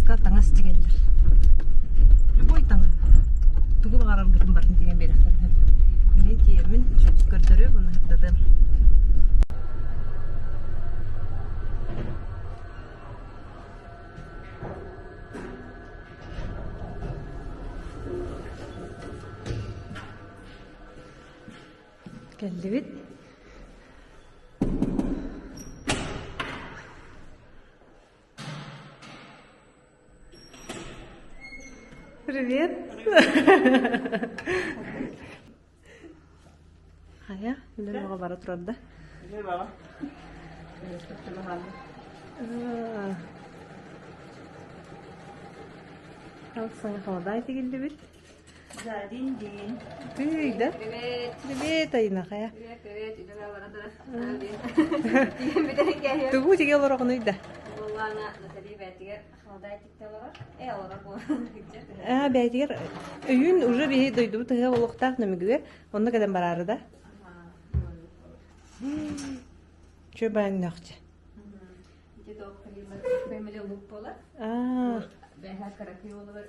Таска таңас дегендер. Любой таңа. Тугу бағарар бұтын барын деген берақтарынан. Мен тиемін жүз көрдірі бұны хырдадым. Geldi bit. Привет. Ая, билер мага бара турар да. Билер бара. Ал саңа халадай тегилди бит. Да, дин. Привет, да? Привет. Привет, Айна, хая. Привет, идем барадыр. Тугу тиге олорогун үйдө. Буллана Натали бәтигә халдай тиктеләр. Алар бу. Бәйтигер үйүн уже бии дойду тыга олуктак нөмүгүе. Онда каден барары да. Чө баян нахчы. Ите доктор фэмили лук болар. Бәһә каракый олар.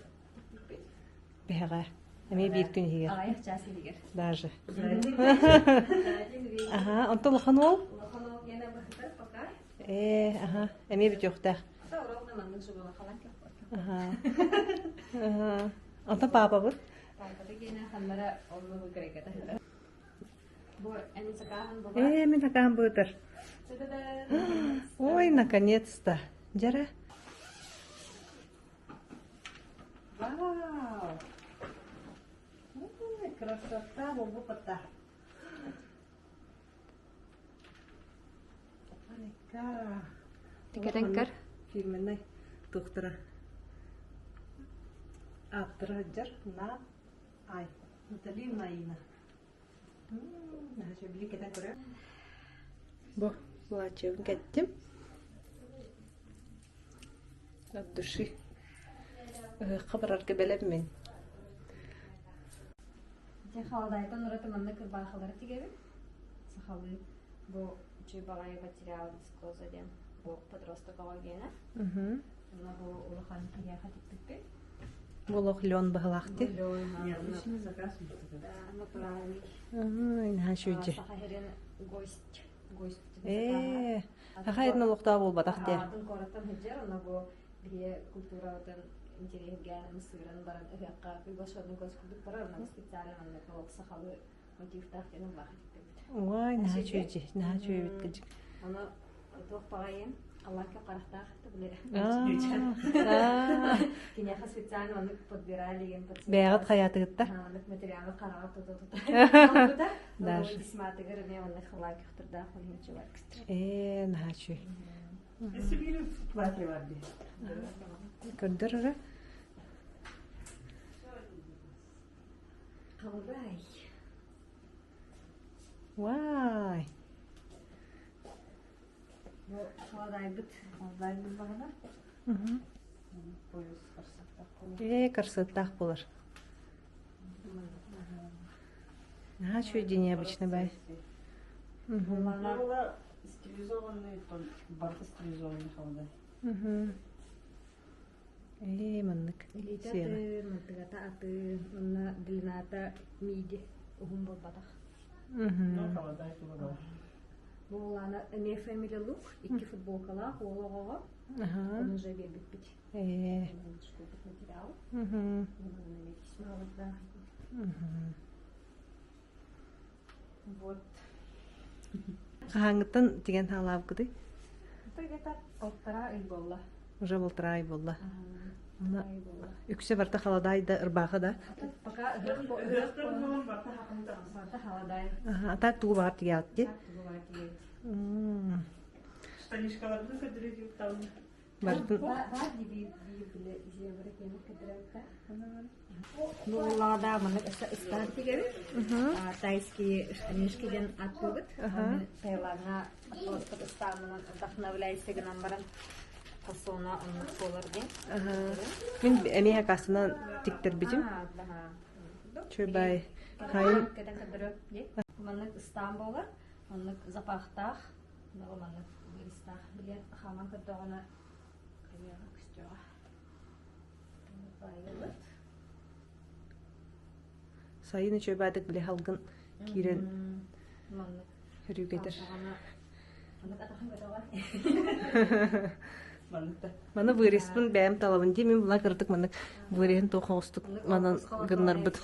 Бәһәгә. Эми бир күн хигер. Аяк часы дигер. Даже. Ага, онто лохан ол? Лохано яна бахтар пока. Ага, эми бит жокта. Таврогна мандык жугала халан кеп. Ага. Онто папа бут? Папа дигене хаммара оллу крекета. Бу эни сакахан бу. Мен такан бутер. Ой, наконец-то. Жара. Вау. Красота, бобопата. Аника. Тикетенкер. Фирменный доктора. Аптыраджар на ай. Натали Наина. Нахача били кетен көрө. Бу ачыбын кеттим. От души. Хабарарга белем мен. Халдайтан ураты манна кырбахалары тигеби. Сахалы бу чүй багай материал дискоза дем. Бу подросток агена. Ана бу улахан тиге хатиппе. Волох лен баглахты. Необычный заказ. Да, направили. Нахачуджи. Сахарин гость. Ахайдын олуктаа болбатак де. Атын коратан хеджер, ана бу бие культурадан интерьерге мысырын баран ыгакка приглашенный гость кудук барар, ана специально ана колок сахалы мотив тахтенин бахатиппе. Ой, нахачуджи, нахачуй биткежик. Ана тох пагаен Аллахка карахтахты биле. Кинеха специально аны подбирали ген под. Бәгат хаятыгытта. Аны материалы карага тототот. Даже. Дисматыгыр не аны халак хтырда хулин чувак кстати. Нахачуй. Сибирь платье варди. Көрдөрөр. Халдай. Вай. Бу халдай бит багана. Пояс карсакта. Красотах болар. Нахачуй де необычный бай. Была стилизованный, барта стилизованный халдай. Маннык. Илитаты, мантыгата аты, на длината миди, ухум болбатах. Ну, халдай туда. Булана не фэмили лук, икки футболкала, хологого. Он же бебит пить. Что тут материал? Вот. Хаңыттан деген халап кыды. Это где-то 1,5 ай болла. Уже болтырай болла. Үксе барта халадайда ырбағы да. Пока холодай. Ата тугу бар тиге атты. Штанишкаларды кыдырып таун. Бартын. Буллада мына стан тигеби. Тайский штанишкиден аттыгыт. Тайларга просто станынан вдохновляйся гынан баран. Фасона оннук болар ден. Мен эмеха касынан тиктер бижим. Чөбай. Хайын. Мына стан болар. Оннук запахтах. Мына листах билет хаман кырдагына кырыяга күстөга. Байылы. Сайын чөбәдік біле халгын кирен Маннык. хүрүгедер. Маннык атахан көтөҕөр. Манныта. Маны вырыспын бәйім талабын дей, мен бұла кырдык маны вырыхын тоқауыстық манан гыннар бұд.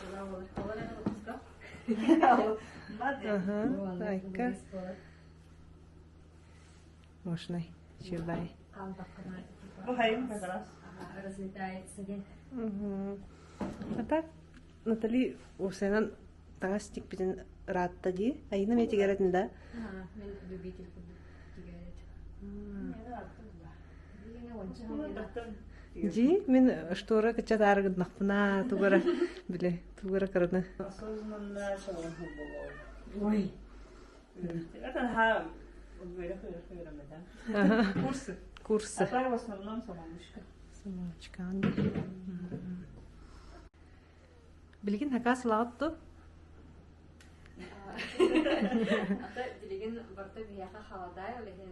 Айка. Мошнай, чөбәй. Bu hayım kadar. Разлетается день. А так, Натали, осенан таңа стик бітін ратта дей, айына мен тегеретін да? Мен любитель тигәрет. Ди, мен штора качат аргыд нақпына, тугара, біле, тугара кырыны. Осознанно шалом было. Ой. Это ha böyle koyuyorum. Kurсы. Курсы. А так в основном самомышка. Самочканды. Билгин хака сылағытту? Ата дилеген барта бияха халадай, олеген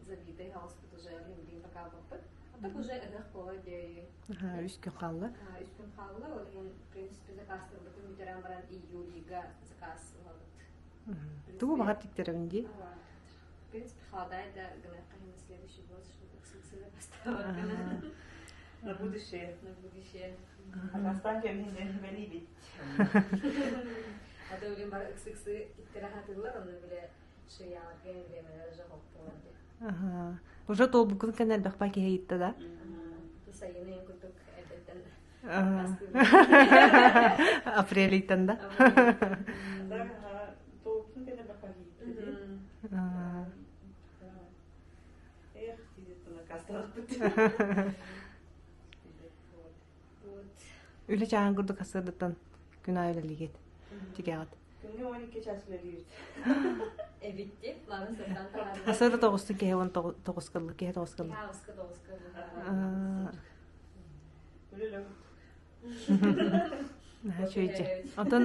забитай хаоспыт уже лимдин пока бапыт. Ата уже эдах пола дей. Үскін қалды. Үскін халла, олеген в принципе закастыр бутын битерен баран июлига заказ ладыт. Тугу бағар тектеревінде? В принципе халадай да гынаққа на следующий год, чтобы сылсылы поставар. На будущее. На будущее. А останки мне не вели. Ата өлен бар ыксы-ыксы киттері хатылар, оны біле шыяларген временер жағып болады. Уже тол бүкін кәнәл бақпа кеге етті да? Сайыны ең күрдік әлбеттен. Апрель ейтін да? Толкин кәне бақпаги. Эх, тизетті на касталақ бұд. Үлі жағын күрді қасырдықтан күн айлы легет. Тегеғат. Күнге 12 часылы лейді. Эбитти, ларын сыртан тағады. Қасырды тоғыстың кеге он тоғыз қылы, кеге тоғыз қылы. Тоғызқы. Өлі лөп. Чөйте. Онтан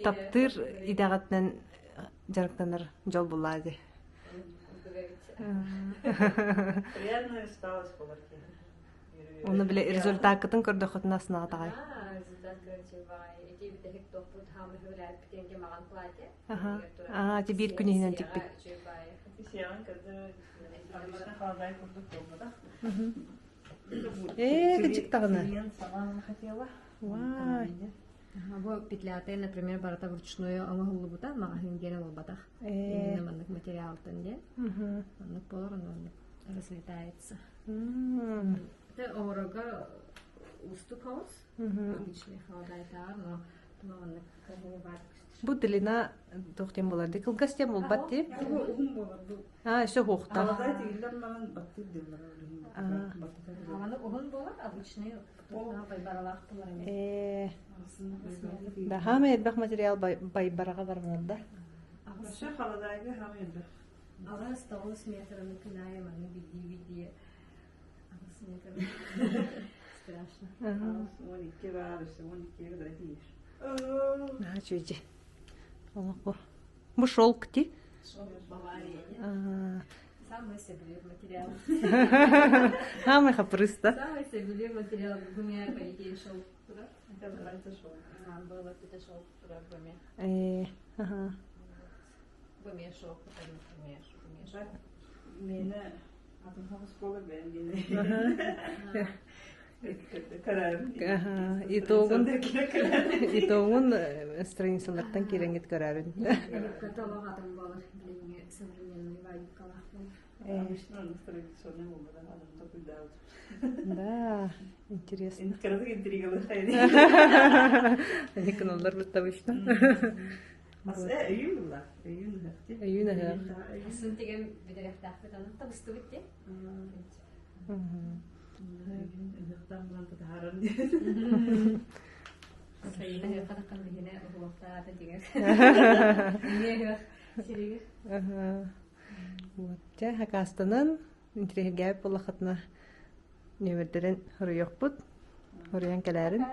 таптыр идағатынан жарықтаныр жол болады. Приятно осталось поларки. Оны біле результат кытын көрді құтына сынаға тағай. Результат көрче бай. Эти битек топут хамы хөләр битенге маған платье. Те бір күнігінен текпік. Сиян кәді обычно холодай курдuk olmadı. Кычык тағыны. Сиян салам хотела. Вай. Бу петлятый, например, барата вручную амагылы бута, магазин генел олбатах. Именно маннык материалтын де. Маннык болар, он разлетается. Это орога уступ хаус. Обычный холодайтар, но маннык кахыны бар. Бұ діліна тоқтен боларды. Кылгас тем бол бат деп? Ухум болар bu. Еще хоқта. Холодай тегілер маған баттыр демлер. Маннык ухун болар, обычный байбаралақ болар. Да, хамы едбақ материал байбараға барғанда. Вообще холодайга хам еді. Ала 100 метров кінайы, маны биди. 100 метров. Страшно. 12 var, 12 kadar değil. Чөйте. Бұ шолк ти? Бавария. Самый себелер материал. Хамы хапырыста. Самый себелер материал. Гумия кайки шел. Это нравится шоу. Было это шел. Гумия шел. Meni adım havuz kola beğendiğini. Kararım. Итоғын страницалардан кереңет көрәрін. Каталог атым балар. Современный вайкалах. Обычно он традиционный образ, adam наблюдал. Да, интересно. Каратык интригалы. Они каналдар бұтта бұшта. Июнь была. Июнь, ага. Сын теген бедерефтақ бетанын табысты бітте. Ilıktan bulan tatarım diye. Sayıda kadakkan bihine uğuqta атын теген. Не сереге. Вот, те хакастанан интригәп булахатна нөмердерен хөрөйөк бут. Хөрөйән кәләрен.